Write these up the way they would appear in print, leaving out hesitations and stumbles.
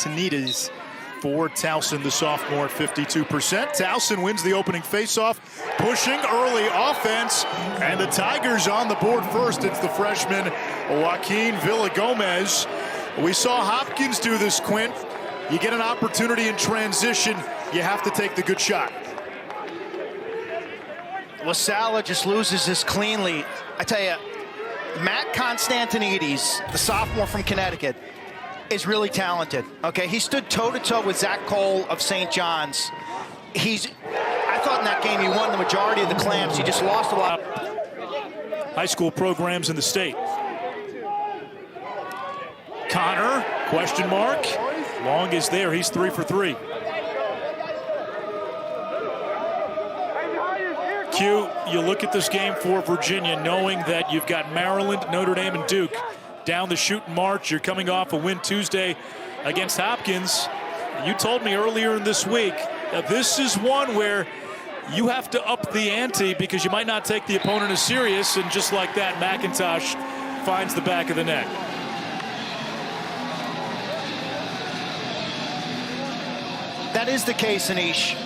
Constantinides for Towson, the sophomore, at 52%. Towson wins the opening faceoff, pushing early offense, and the Tigers on the board first. It's the freshman, Joaquin Villagomez. We saw Hopkins do this, Quint. You get an opportunity in transition, you have to take the good shot. LaSalle just loses this cleanly. I tell you, Matt Constantinides, the sophomore from Connecticut, is really talented. Okay, he stood toe-to-toe with Zach Cole of St. John's. I thought in that game he won the majority of the clamps. He just lost a lot. High school programs in the state. Connor, question mark. Long is there, he's 3 for 3. Q, you look at this game for Virginia knowing that you've got Maryland, Notre Dame, and Duke down the chute in March. You're coming off a win Tuesday against Hopkins. You told me earlier in this week that this is one where you have to up the ante because you might not take the opponent as serious, and just like that, McIntosh finds the back of the net. That is the case, Anish.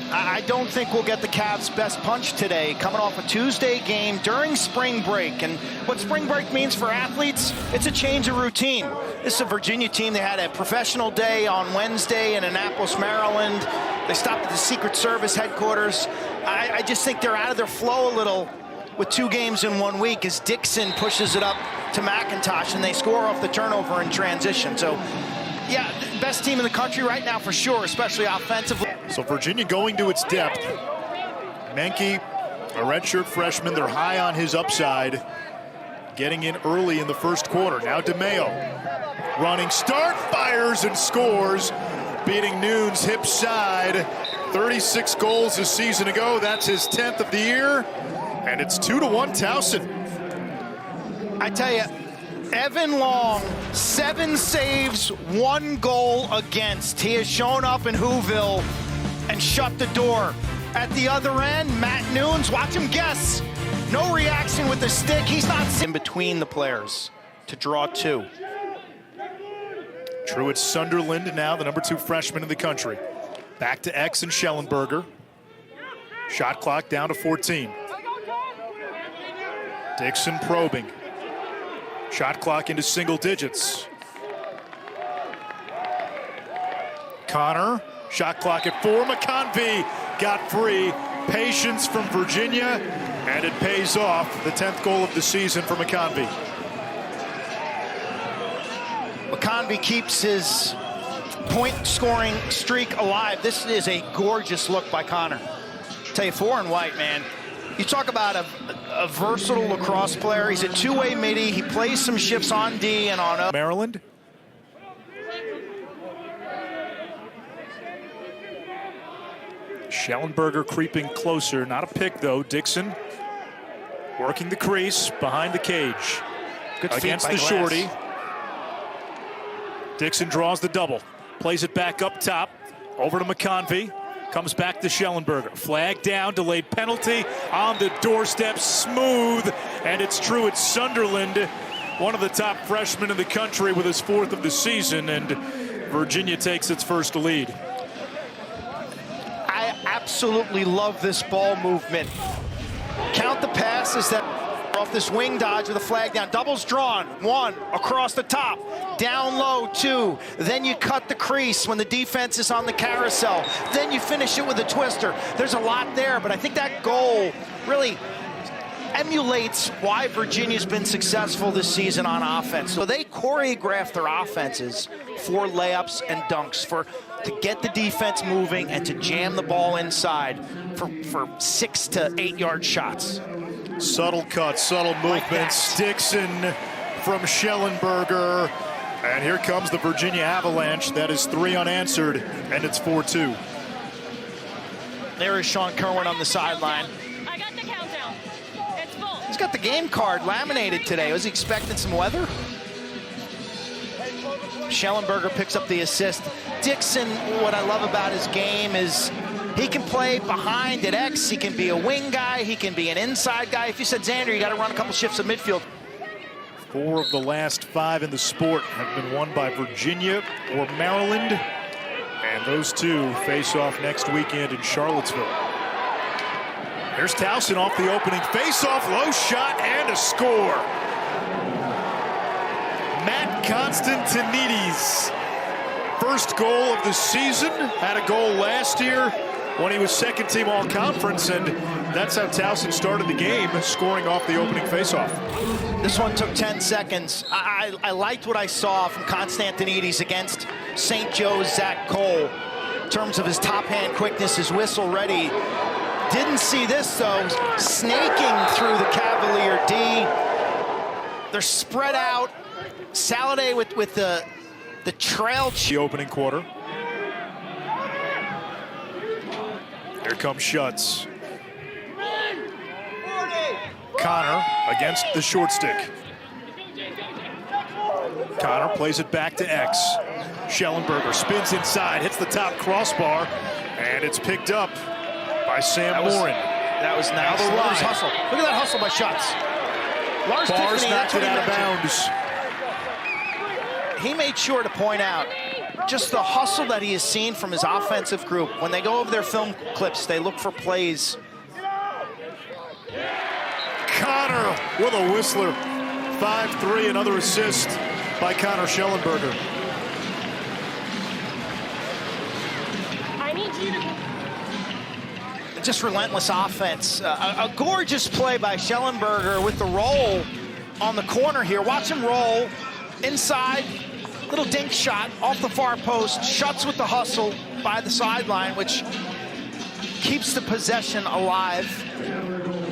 I don't think we'll get the Cavs' best punch today, coming off a Tuesday game during spring break. And what spring break means for athletes, it's a change of routine. This is a Virginia team. They had a professional day on Wednesday in Annapolis, Maryland. They stopped at the Secret Service headquarters. I just think they're out of their flow a little with 2 games in 1 week as Dixon pushes it up to McIntosh and they score off the turnover in transition. So, yeah, best team in the country right now for sure, especially offensively. So Virginia going to its depth. Menke, a redshirt freshman, they're high on his upside. Getting in early in the first quarter. Now DeMeo, running start, fires and scores. Beating Noon's hip side. 36 goals a season ago. That's his 10th of the year. And it's 2-1 Towson. I tell you, Evan Long, 7 saves, 1 goal against. He has shown up in Whoville and shut the door. At the other end, Matt Nunes, watch him guess. No reaction with the stick. He's not in between the players to draw 2. Truett Sunderland now the number 2 freshman in the country. Back to X and Schellenberger. Shot clock down to 14. Dixon probing. Shot clock into single digits. Connor, shot clock at 4. McConvey got free. Patience from Virginia, and it pays off. The 10th goal of the season for McConvey. McConvey keeps his point-scoring streak alive. This is a gorgeous look by Connor. Tell you, 4 and white, man. You talk about a versatile lacrosse player. He's a two-way midi. He plays some shifts on D and on up. Maryland. Schellenberger creeping closer. Not a pick, though. Dixon working the crease behind the cage. Good against the shorty. Dixon draws the double. Plays it back up top. Over to McConvey. Comes back to Schellenberger. Flag down, delayed penalty on the doorstep, smooth, and it's Truett Sunderland, one of the top freshmen in the country with his 4th of the season, and Virginia takes its first lead. I absolutely love this ball movement. Count the passes that off this wing dodge with a flag down. Doubles drawn, 1 across the top, down low, 2. Then you cut the crease when the defense is on the carousel. Then you finish it with a twister. There's a lot there, but I think that goal really emulates why Virginia's been successful this season on offense. So they choreograph their offenses for layups and dunks, to get the defense moving and to jam the ball inside for 6 to 8 yard shots. Subtle cuts, subtle movements. Like Dixon from Schellenberger. And here comes the Virginia Avalanche. That is 3 unanswered, and it's 4-2. There is Sean Kerwin on the sideline. I got the countdown. It's full. He's got the game card laminated today. Was he expecting some weather? Schellenberger picks up the assist. Dixon, what I love about his game is he can play behind at X. He can be a wing guy. He can be an inside guy. If you said, Xander, you got to run a couple shifts of midfield. 4 of the last 5 in the sport have been won by Virginia or Maryland. And those two face off next weekend in Charlottesville. Here's Towson off the opening face-off, low shot, and a score. Matt Constantinides, first goal of the season, had a goal last year when he was second team all-conference, and that's how Towson started the game, scoring off the opening face-off. This one took 10 seconds. I liked what I saw from Constantinides against St. Joe's Zach Cole in terms of his top-hand quickness, his whistle ready. Didn't see this, though, snaking through the Cavalier D. They're spread out. Saladay with the trail. The opening quarter. Here comes Schutz. Connor against the short stick. Connor plays it back to X. Schellenberger spins inside, hits the top crossbar, and it's picked up by Sam Morin. That was nice. Look at his hustle. Look at that hustle by Schutz. Lars Bars Tiffany, knocked it out of bounds. He made sure to point out just the hustle that he has seen from his offensive group. When they go over their film clips, they look for plays. Connor with a whistler. 5-3, another assist by Connor Schellenberger. I need you to... Just relentless offense. A gorgeous play by Schellenberger with the roll on the corner here. Watch him roll inside. Little dink shot off the far post. Schutz with the hustle by the sideline, which keeps the possession alive.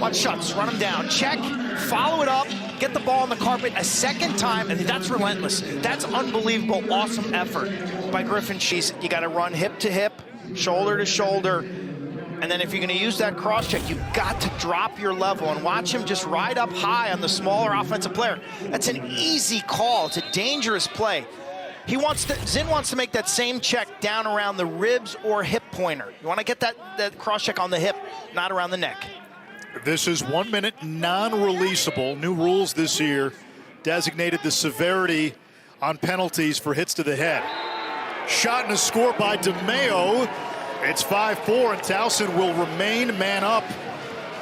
Watch Schutz run him down. Check, follow it up, get the ball on the carpet a second time, and that's relentless. That's unbelievable, awesome effort by Griffin Cheese. You got to run hip to hip, shoulder to shoulder. And then if you're going to use that cross check, you've got to drop your level and watch him just ride up high on the smaller offensive player. That's an easy call. It's a dangerous play. Zinn wants to make that same check down around the ribs or hip pointer. You want to get that cross check on the hip, not around the neck. This is 1 minute non-releasable. New rules this year designated the severity on penalties for hits to the head. Shot and a score by DeMeo. It's 5-4, and Towson will remain man up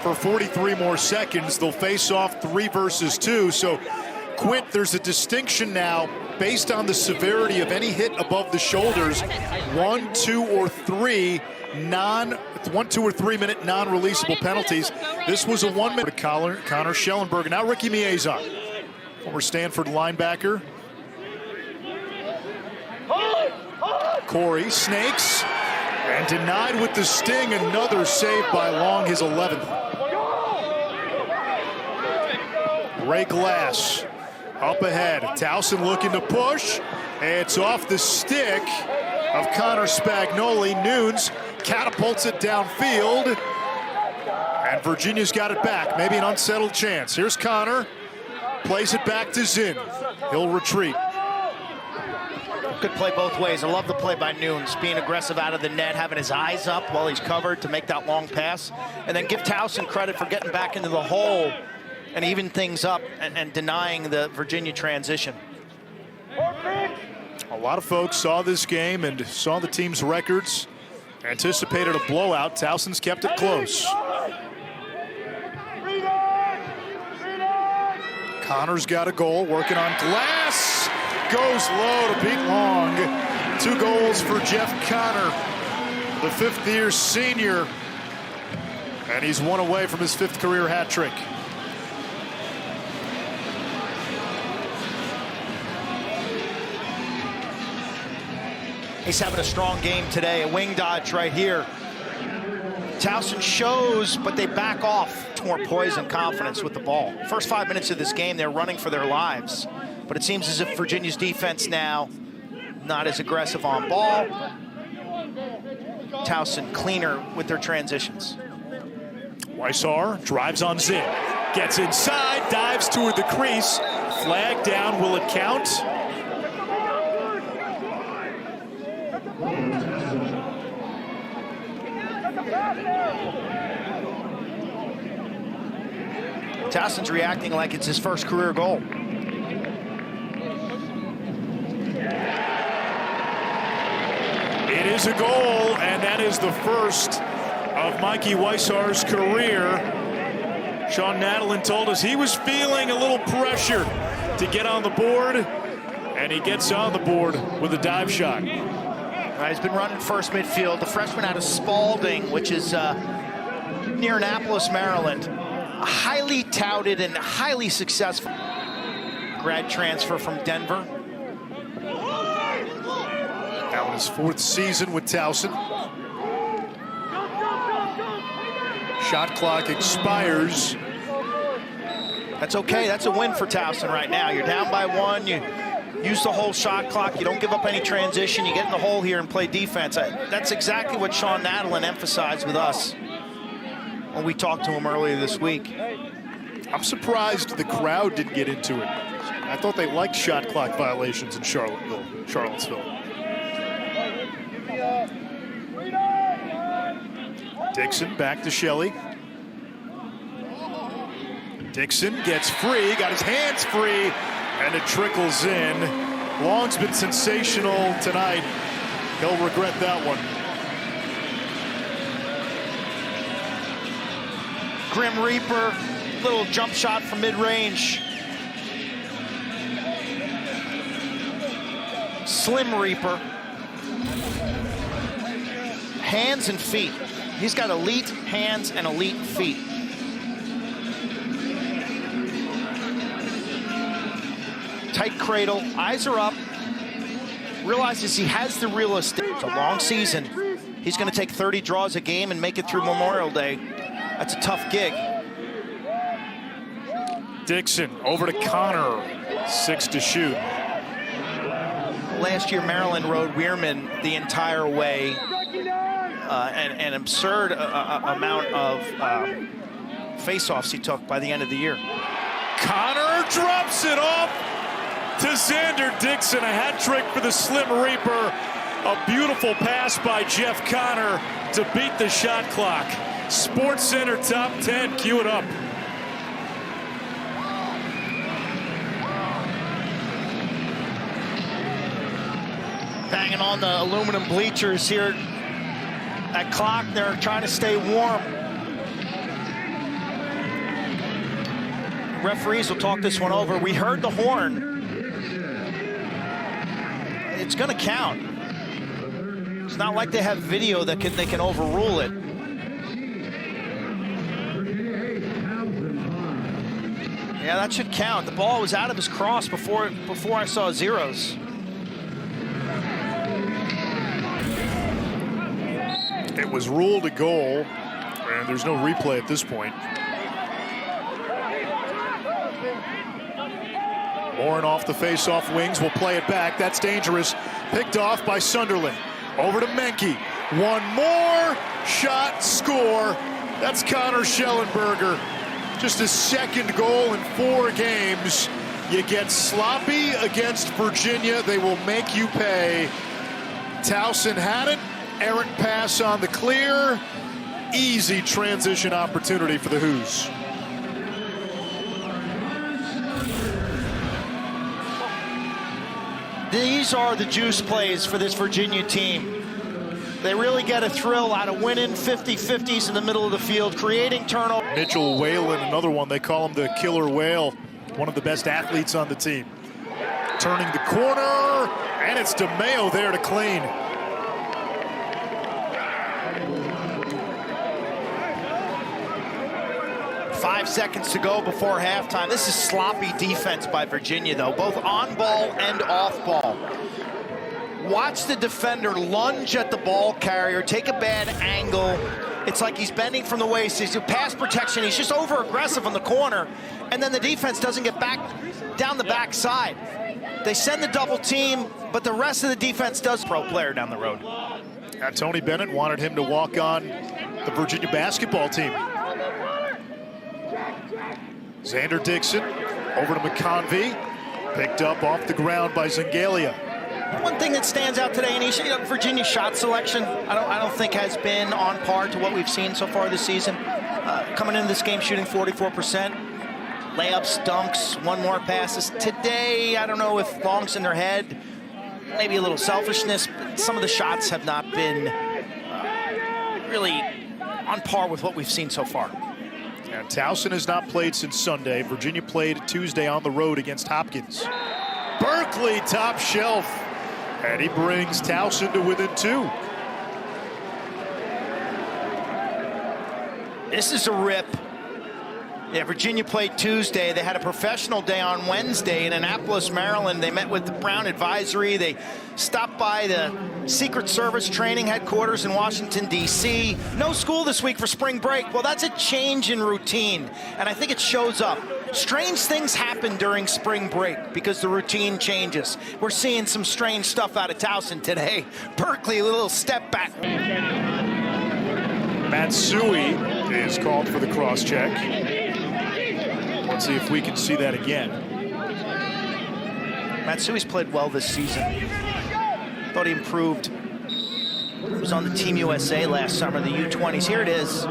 for 43 more seconds. They'll face off 3 versus 2. So, Quint, there's a distinction now based on the severity of any hit above the shoulders. 1, 2, or 3 minute non-releasable penalties. This was a 1 minute. Connor Schellenberger. Now Ricky Miezon, former Stanford linebacker. Corey snakes. And denied with the sting, another save by Long, his 11th. Ray Glass up ahead. Towson looking to push. It's off the stick of Connor Spagnoli. Nunes catapults it downfield. And Virginia's got it back. Maybe an unsettled chance. Here's Connor. Plays it back to Zinn. He'll retreat. Good play both ways. I love the play by Nunes, being aggressive out of the net, having his eyes up while he's covered to make that long pass. And then give Towson credit for getting back into the hole and even things up and denying the Virginia transition. A lot of folks saw this game and saw the team's records, anticipated a blowout. Towson's kept it close. Connor's got a goal, working on Glass. Goes low to beat Long. 2 goals for Jeff Connor, the 5th-year senior. And he's 1 away from his 5th career hat trick. He's having a strong game today. A wing dodge right here. Towson shows, but they back off. More poise and confidence with the ball. First 5 minutes of this game, they're running for their lives. But it seems as if Virginia's defense now not as aggressive on ball. Towson cleaner with their transitions. Weissar drives on Zinn. Gets inside, dives toward the crease. Flag down, will it count? Towson's reacting like it's his first career goal. It is a goal, and that is the first of Mikey Weisshar's career. Sean Nadalin told us he was feeling a little pressure to get on the board, and he gets on the board with a dive shot. He's been running first midfield. The freshman out of Spalding, which is near Annapolis, Maryland. Highly touted and highly successful grad transfer from Denver. That was his 4th season with Towson. Shot clock expires. That's okay. That's a win for Towson right now. You're down by 1. You use the whole shot clock. You don't give up any transition. You get in the hole here and play defense. That's exactly what Sean Nadalin emphasized with us when we talked to him earlier this week. I'm surprised the crowd didn't get into it. I thought they liked shot clock violations in Charlottesville. Dixon back to Shelley. Dixon gets free, got his hands free, and it trickles in. Long's been sensational tonight. He'll regret that one. Grim Reaper, little jump shot from mid-range. Slim Reaper. Hands and feet. He's got elite hands and elite feet. Tight cradle, eyes are up. Realizes he has the real estate. It's a long season. He's going to take 30 draws a game and make it through Memorial Day. That's a tough gig. Dixon over to Connor. 6 to shoot. Last year, Maryland rode Weirman the entire way. An absurd amount of face-offs he took by the end of the year. Connor drops it off to Xander Dixon. A hat trick for the Slim Reaper. A beautiful pass by Jeff Connor to beat the shot clock. Sports Center top 10, cue it up. Banging on the aluminum bleachers here at Clock. They're trying to stay warm. Referees will talk this one over. We heard the horn. It's going to count. It's not like they have video that they can overrule it. Yeah, that should count. The ball was out of his cross before I saw zeros. It was ruled a goal, and there's no replay at this point. Morin off the face-off wings will play it back. That's dangerous. Picked off by Sunderland. Over to Menke. One more shot, score. That's Connor Schellenberger. Just his 2nd goal in 4 games. You get sloppy against Virginia, they will make you pay. Towson had it. Errant pass on the clear. Easy transition opportunity for the Hoos. These are the juice plays for this Virginia team. They really get a thrill out of winning 50-50s in the middle of the field, creating turnover. Mitchell Whalen, another one. They call him the killer whale. One of the best athletes on the team. Turning the corner, and it's DeMeo there to clean. Five seconds to go before halftime. This is sloppy defense by Virginia, though, both on ball and off ball. Watch the defender lunge at the ball carrier, take a bad angle. It's like he's bending from the waist. He's pass protection. He's just over-aggressive on the corner, and then the defense doesn't get back down the backside. They send the double team, but the rest of the defense does. Pro player down the road. Tony Bennett wanted him to walk on the Virginia basketball team. Xander Dixon over to McConvey, picked up off the ground by Zengalia. One thing that stands out today, and Virginia's shot selection, I don't think has been on par to what we've seen so far this season. Coming into this game shooting 44%, layups, dunks, one more passes. Today, I don't know if Long's in their head maybe a little selfishness, but some of the shots have not been really on par with what we've seen so far. And Towson has not played since Sunday. Virginia played Tuesday on the road against Hopkins. Berkeley top shelf, and he brings Towson to within 2. This is a rip. Yeah, Virginia played Tuesday. They had a professional day on Wednesday in Annapolis, Maryland. They met with the Brown Advisory. They stopped by the Secret Service training headquarters in Washington, D.C. No school this week for spring break. Well, that's a change in routine, and I think it shows up. Strange things happen during spring break because the routine changes. We're seeing some strange stuff out of Towson today. Berkeley, a little step back. Matsui is called for the cross check. Let's see if we can see that again. Matsui's played well this season. Thought he improved. He was on the Team USA last summer, the U20s. Here it is.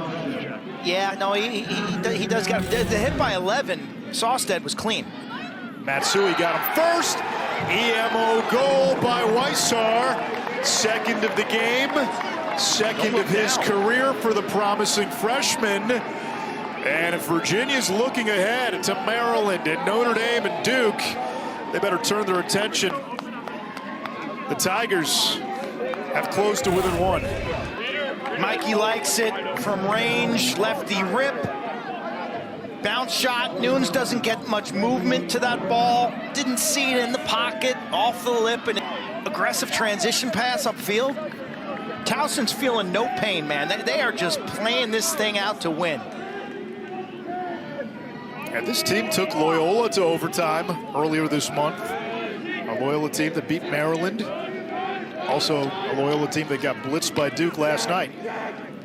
Yeah, no, he does get the hit by 11. Sawstead was clean. Matsui got him first. EMO goal by Weissar. Second of the game. Second of his career for the promising freshman. And if Virginia's looking ahead to Maryland and Notre Dame and Duke, they better turn their attention. The Tigers have closed to within 1. Mikey likes it from range, lefty rip. Bounce shot. Nunes doesn't get much movement to that ball. Didn't see it in the pocket, off the lip, and aggressive transition pass upfield. Towson's feeling no pain, man. They are just playing this thing out to win. And this team took Loyola to overtime earlier this month. A Loyola team that beat Maryland. Also a Loyola team that got blitzed by Duke last night.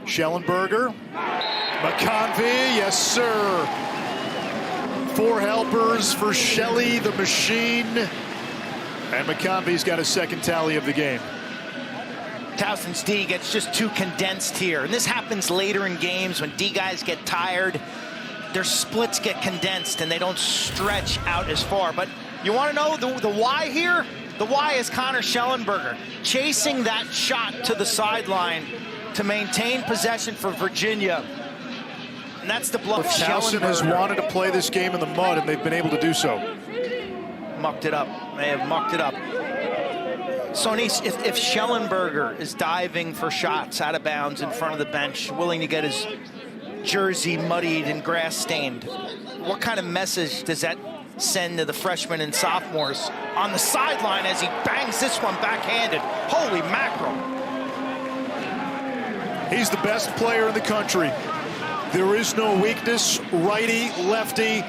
Schellenberger. McConvey, yes sir. 4 helpers for Shelley the Machine. And McConvey's got his second tally of the game. Towson's D gets just too condensed here. And this happens later in games when D guys get tired. Their splits get condensed and they don't stretch out as far. But you want to know the why here? The why is Connor Schellenberger chasing that shot to the sideline to maintain possession for Virginia. And that's the blow. Towson has wanted to play this game in the mud, and they've been able to do so. Mucked it up. They have mucked it up. Sonny, if Schellenberger is diving for shots out of bounds in front of the bench, willing to get his jersey muddied and grass stained, what kind of message does that send to the freshmen and sophomores on the sideline as he bangs this one backhanded? Holy mackerel. He's the best player in the country. There is no weakness. Righty, lefty,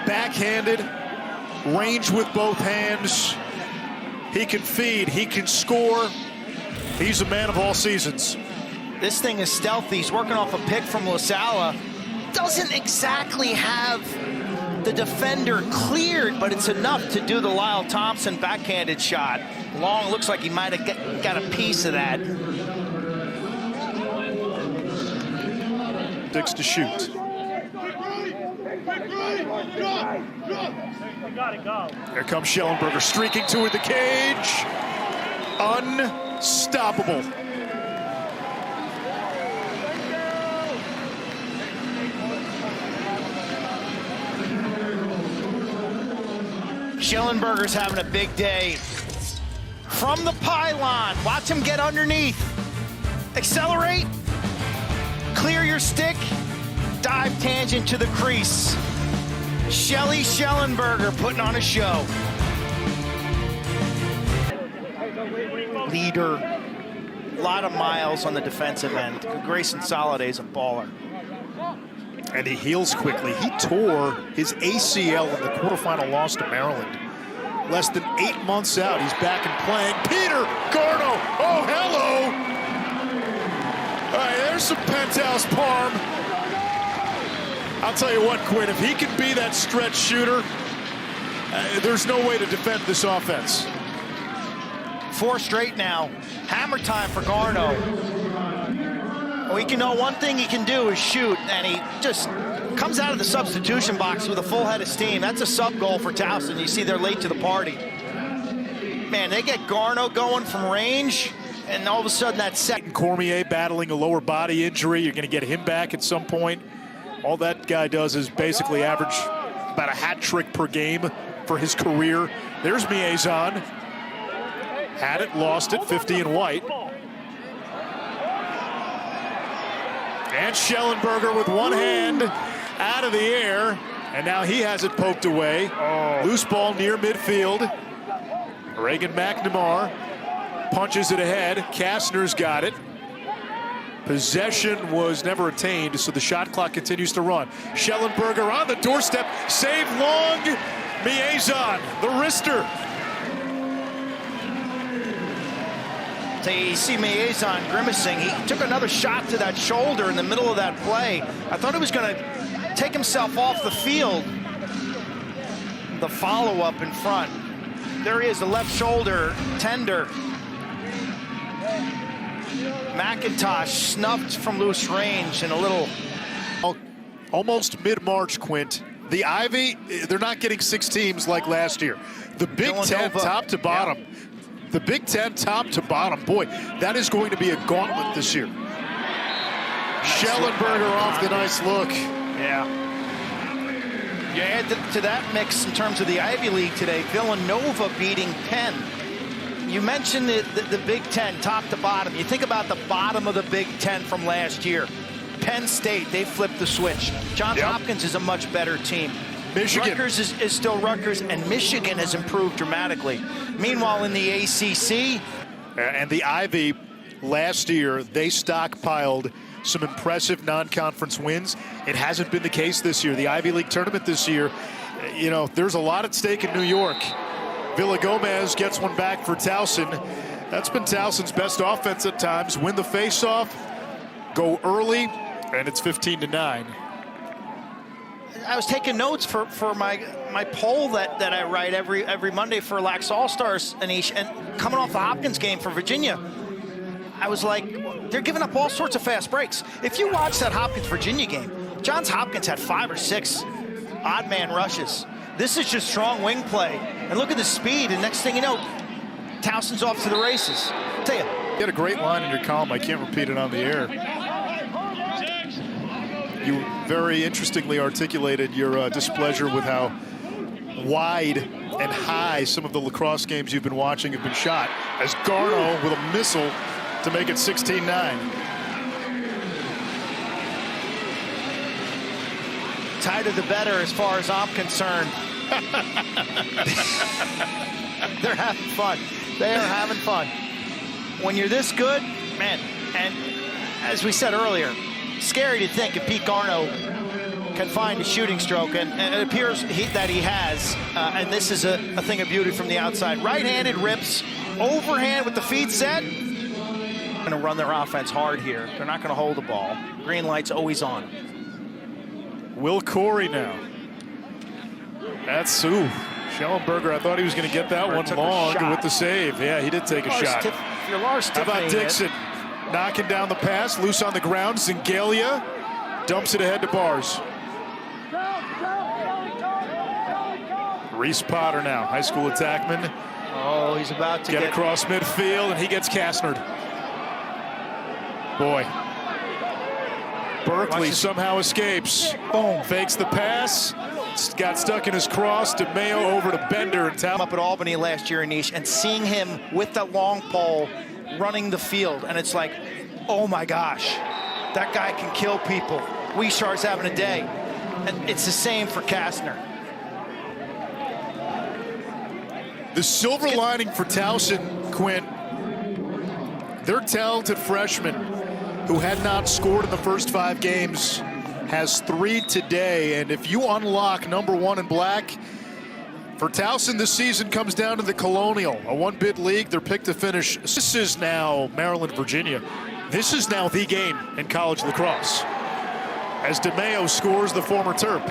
backhanded, range with both hands. He can feed, he can score. He's a man of all seasons. This thing is stealthy. He's working off a pick from LaSala. Doesn't exactly have the defender cleared, but it's enough to do the Lyle Thompson backhanded shot. Long looks like he might have got a piece of that. Dix to shoot. Here comes Schellenberger streaking toward the cage. Unstoppable. Schellenberger's having a big day. From the pylon, watch him get underneath. Accelerate, clear your stick, dive tangent to the crease. Shelly Schellenberger putting on a show. Leader, a lot of miles on the defensive end. Grayson Soliday's a baller. And he heals quickly. He tore his ACL in the quarterfinal loss to Maryland. Less than 8 months out, he's back and playing. Peter Garno, oh, hello. All right, there's some penthouse parm. I'll tell you what, Quinn, if he can be that stretch shooter, there's no way to defend this offense. 4 straight now. Hammer time for Garno. We can know one thing he can do is shoot, and he just comes out of the substitution box with a full head of steam. That's a sub goal for Towson. You see they're late to the party. man, they get Garneau going from range, and all of a sudden that second. Cormier battling a lower body injury. You're going to get him back at some point. All that guy does is basically average about a hat trick per game for his career. There's Miezon. Had it, lost it, 50 and white. And Schellenberger with one hand out of the air. And now he has it poked away. Loose ball near midfield. Reagan McNamara punches it ahead. Kastner's got it. Possession was never attained, so the shot clock continues to run. Schellenberger on the doorstep. Save long. Miezon, the wrister. So you see Miezon grimacing. He took another shot to that shoulder in the middle of that play. I thought he was going to take himself off the field. The follow-up in front. There he is, the left shoulder tender. McIntosh snubbed from loose range and a little. Almost mid-March, Quint. The Ivy, they're not getting 6 teams like last year. The Big Ten, top to bottom. Yeah. The Big Ten, top to bottom. Boy, that is going to be a gauntlet this year. Schellenberger off the nice look. Yeah. You add to that mix in terms of the Ivy League today, Villanova beating Penn. You mentioned the Big Ten, top to bottom. You think about the bottom of the Big Ten from last year. Penn State, they flipped the switch. Johns Hopkins is a much better team. Michigan. Rutgers is still Rutgers, and Michigan has improved dramatically. Meanwhile, in the ACC. And the Ivy, last year, they stockpiled some impressive non-conference wins. It hasn't been the case this year. The Ivy League tournament this year, you know, there's a lot at stake in New York. Villagomez gets one back for Towson. That's been Towson's best offense at times. Win the face-off, go early, and it's 15-9. I was taking notes for my poll that I write every Monday for Lax All-Stars, Anish, and coming off the Hopkins game for Virginia, I was like, they're giving up all sorts of fast breaks. If you watch that Hopkins-Virginia game, Johns Hopkins had 5 or 6 odd man rushes. This is just strong wing play. And look at the speed, and next thing you know, Towson's off to the races. I'll tell you. You had a great line in your column. I can't repeat it on the air. You very interestingly articulated your displeasure with how wide and high some of the lacrosse games you've been watching have been shot, as Garneau with a missile to make it 16-9. Tighter the better as far as I'm concerned. They're having fun. They are having fun. When you're this good, man, and as we said earlier, scary to think if Pete Garneau can find a shooting stroke, and it appears that he has, and this is a thing of beauty from the outside. Right-handed rips, overhand with the feet set. Going to run their offense hard here. They're not going to hold the ball. Green light's always on. Will Corey now. That's Schellenberger. I thought he was going to get that one long with the save. Yeah, he did take a shot. How about Dixon knocking down the pass, loose on the ground. Zingalia dumps it ahead to Bars. Reese Potter now, high school attackman. Oh, he's about to get across midfield, and he gets Kastnered. Boy. Berkeley somehow escapes. Boom. Fakes the pass. Got stuck in his cross. DeMeo over to Bender. And up at Albany last year, Anish, and seeing him with that long pole running the field. And it's like, oh my gosh, that guy can kill people. Weishar's having a day. And it's the same for Kastner. The silver lining for Towson, Quint, their talented freshman who had not scored in the first 5 games has 3 today. And if you unlock number 1 in black, for Towson this season comes down to the Colonial, a 1-bid league. They're picked to finish. This is now Maryland, Virginia. This is now the game in college lacrosse, as DeMeo scores the former Terp.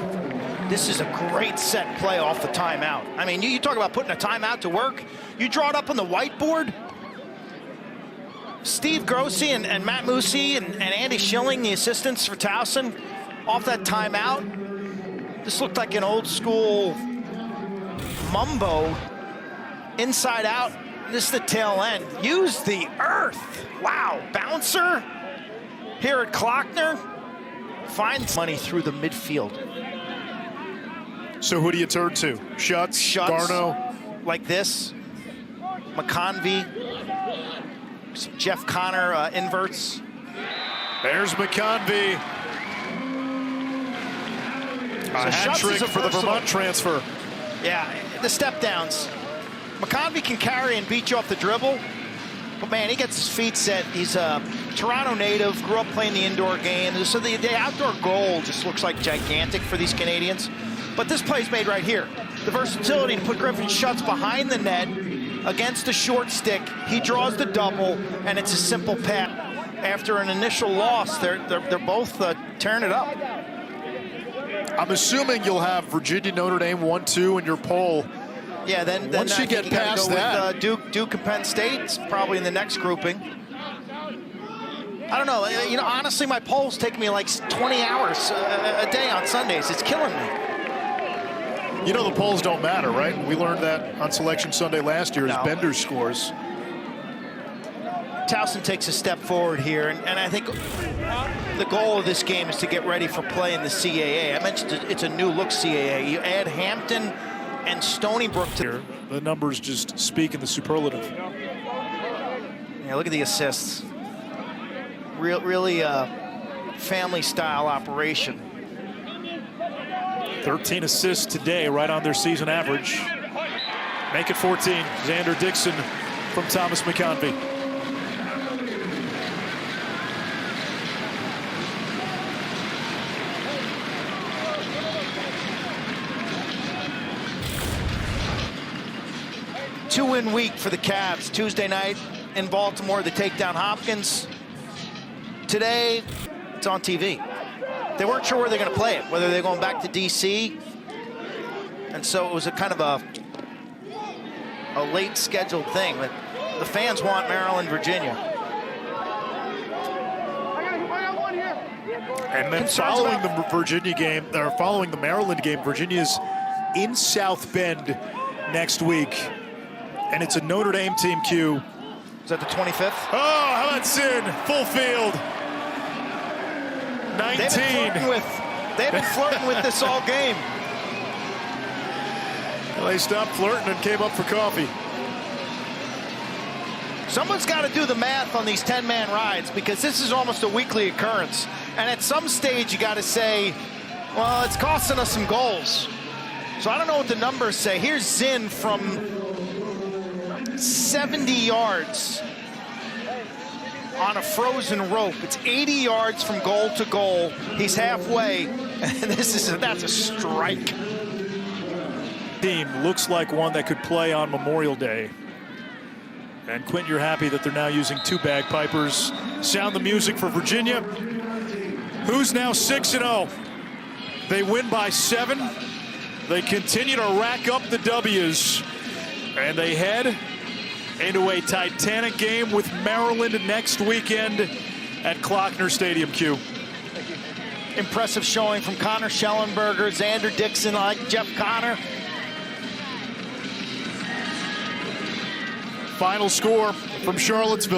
This is a great set play off the timeout. I mean, you talk about putting a timeout to work. You draw it up on the whiteboard. Steve Grossi and Matt Musi and Andy Schilling, the assistants for Towson, off that timeout. This looked like an old school Mumbo inside out This is the tail end. Use the earth. Wow, bouncer here at Klockner. Finds money through the midfield. So who do you turn to? Schutz, Garno? Like this. McConvey. Some Jeff Connor inverts. There's McConvey. A hat trick for the Vermont transfer. Yeah, the step downs. McConvey can carry and beat you off the dribble. But man, he gets his feet set. He's a Toronto native, grew up playing the indoor game. So the outdoor goal just looks like gigantic for these Canadians. But this play's made right here. The versatility to put Griffin Schutz behind the net against a short stick. He draws the double, and it's a simple pass. After an initial loss, they're both tearing it up. I'm assuming you'll have Virginia, Notre Dame 1-2 in your poll. Yeah, then once you get past that, with, Duke and Penn State probably in the next grouping. I don't know. You know, honestly, my polls take me like 20 hours a day on Sundays. It's killing me. You know the polls don't matter, right? We learned that on Selection Sunday last year as Bender scores. Towson takes a step forward here, and I think the goal of this game is to get ready for play in the CAA. I mentioned it's a new-look CAA. You add Hampton and Stony Brook to here. The numbers just speak in the superlative. Yeah, look at the assists. Really family-style operation. 13 assists today, right on their season average. Make it 14. Xander Dixon from Thomas McConvey. Two-win week for the Cavs. Tuesday night in Baltimore, they take down Hopkins. Today, it's on TV. They weren't sure where they're going to play it, whether they're going back to D.C. And so it was a kind of a late scheduled thing. But the fans want Maryland, Virginia. And then following the Virginia game, or following the Maryland game, Virginia's in South Bend next week. And it's a Notre Dame team, Q. Is that the 25th? Oh, how about Sin? Full field. 19. They've been flirting with this all game. Well, they stopped flirting and came up for coffee. Someone's got to do the math on these 10-man rides, because this is almost a weekly occurrence. And at some stage, you got to say, well, it's costing us some goals. So I don't know what the numbers say. Here's Zinn from 70 yards on a frozen rope. It's 80 yards from goal to goal. He's halfway, and that's a strike. Team looks like one that could play on Memorial Day. And Quentin, you're happy that they're now using two bagpipers. Sound the music for Virginia, who's now 6-0. They win by 7. They continue to rack up the W's, and they head into a titanic game with Maryland next weekend at Klockner Stadium, Q. Impressive showing from Connor Schellenberger, Xander Dixon, like Jeff Connor. Final score from Charlottesville.